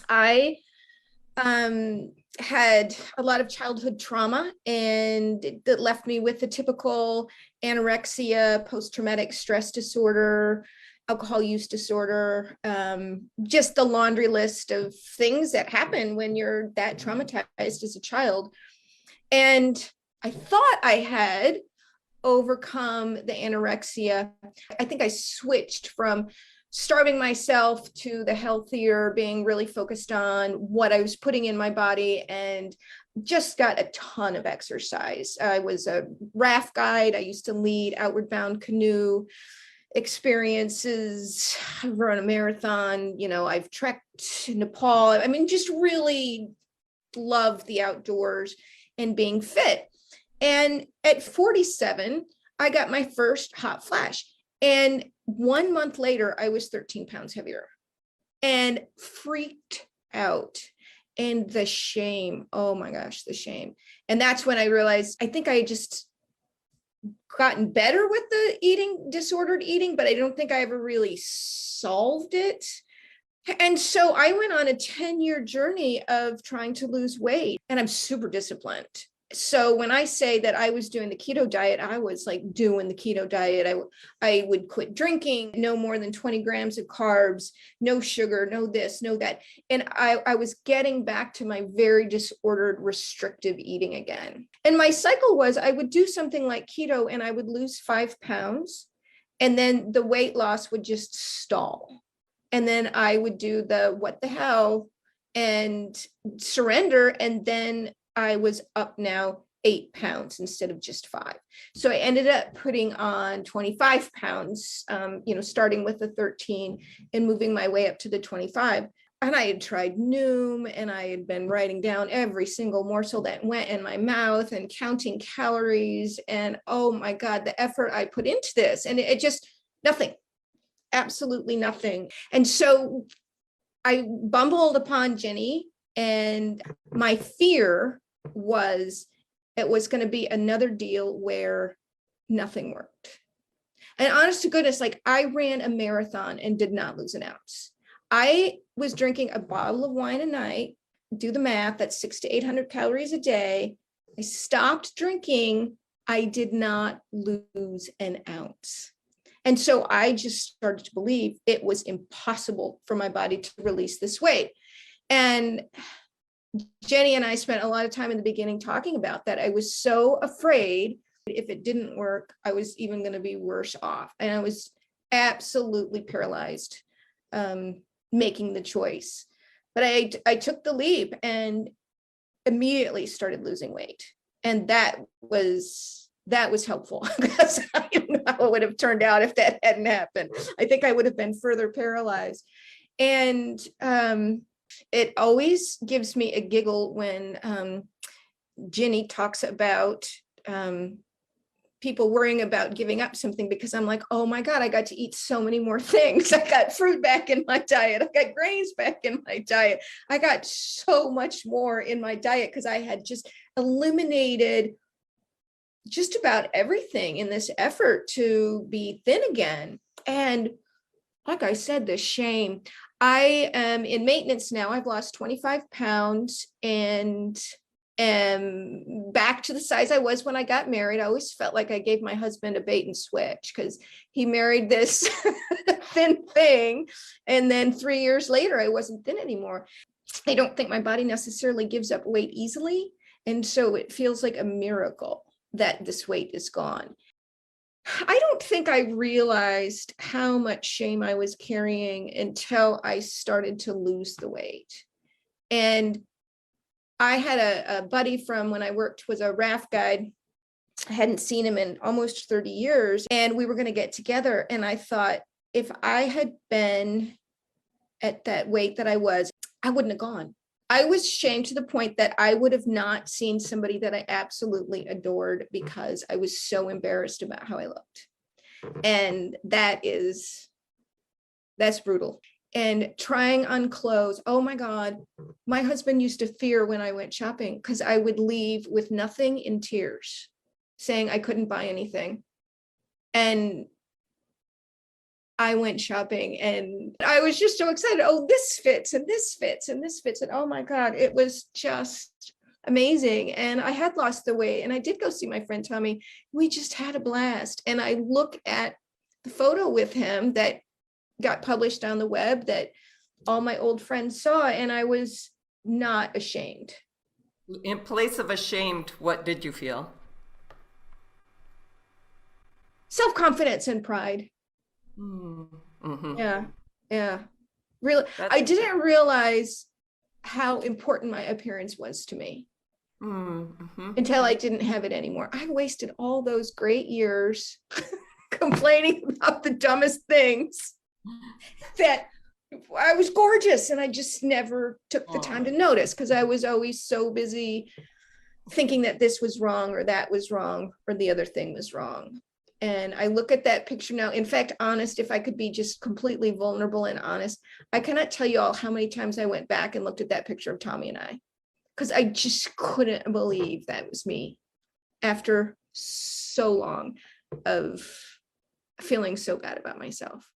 I had a lot of childhood trauma, and that left me with the typical anorexia, post-traumatic stress disorder, alcohol use disorder, just the laundry list of things that happen when you're that traumatized as a child. And I thought I had overcome the anorexia. I think I switched from starving myself to the healthier, being really focused on what I was putting in my body, and just got a ton of exercise. I was a raft guide. I used to lead outward bound canoe experiences. I've run a marathon. I've trekked Nepal. I mean, just really love the outdoors and being fit. And at 47, I got my first hot flash. And 1 month later, I was 13 pounds heavier and freaked out. And the shame, oh my gosh, the shame. And that's when I realized I think I had just gotten better with the disordered eating, but I don't think I ever really solved it. And so I went on a 10-year journey of trying to lose weight, and I'm super disciplined. So when I say that I was doing the keto diet, I was like doing the keto diet. I would quit drinking, no more than 20 grams of carbs, no sugar, no this, no that. And I was getting back to my very disordered, restrictive eating again. And my cycle was I would do something like keto and I would lose 5 pounds, and then the weight loss would just stall. And then I would do the what the hell and surrender. And then I was up now 8 pounds instead of just 5. So I ended up putting on 25 pounds, starting with the 13 and moving my way up to the 25. And I had tried Noom, and I had been writing down every single morsel that went in my mouth and counting calories. And oh my God, the effort I put into this, and it just nothing, absolutely nothing. And so I bumbled upon Ginny, and my fear was it was going to be another deal where nothing worked. And honest to goodness, like I ran a marathon and did not lose an ounce. I was drinking a bottle of wine a night. Do the math, that's 600 to 800 calories a day. I stopped drinking. I did not lose an ounce. And so I just started to believe it was impossible for my body to release this weight. And Jenny and I spent a lot of time in the beginning talking about that. I was so afraid if it didn't work, I was even going to be worse off. And I was absolutely paralyzed making the choice. But I took the leap and immediately started losing weight. And that was helpful, because I don't know how it would have turned out if that hadn't happened. I think I would have been further paralyzed. And it always gives me a giggle when Ginny talks about people worrying about giving up something, because I'm like, oh my God, I got to eat so many more things. I got fruit back in my diet. I got grains back in my diet. I got so much more in my diet because I had just eliminated just about everything in this effort to be thin again. And like I said, the shame. I am in maintenance now. I've lost 25 pounds and am back to the size I was when I got married. I always felt like I gave my husband a bait and switch, because he married this thin thing. And then 3 years later, I wasn't thin anymore. I don't think my body necessarily gives up weight easily. And so it feels like a miracle that this weight is gone. I don't think I realized how much shame I was carrying until I started to lose the weight. And I had a buddy from when I worked, was a raft guide. I hadn't seen him in almost 30 years, and we were going to get together. And I thought, if I had been at that weight that I was, I wouldn't have gone. I was shamed to the point that I would have not seen somebody that I absolutely adored, because I was so embarrassed about how I looked. And that's brutal. And trying on clothes, oh my God, my husband used to fear when I went shopping, because I would leave with nothing, in tears, saying I couldn't buy anything. And I went shopping and I was just so excited. Oh, this fits and this fits and this fits. And oh my God, it was just amazing. And I had lost the weight and I did go see my friend Tommy. We just had a blast. And I look at the photo with him that got published on the web that all my old friends saw, and I was not ashamed. In place of ashamed, what did you feel? Self-confidence and pride. Mm-hmm. Yeah. Yeah. Really, That's I didn't realize how important my appearance was to me mm-hmm. until I didn't have it anymore. I wasted all those great years complaining about the dumbest things, that I was gorgeous and I just never took the time to notice because I was always so busy thinking that this was wrong or that was wrong or the other thing was wrong. And I look at that picture now. In fact, honest, if I could be just completely vulnerable and honest, I cannot tell you all how many times I went back and looked at that picture of Tommy and I, because I just couldn't believe that was me after so long of feeling so bad about myself.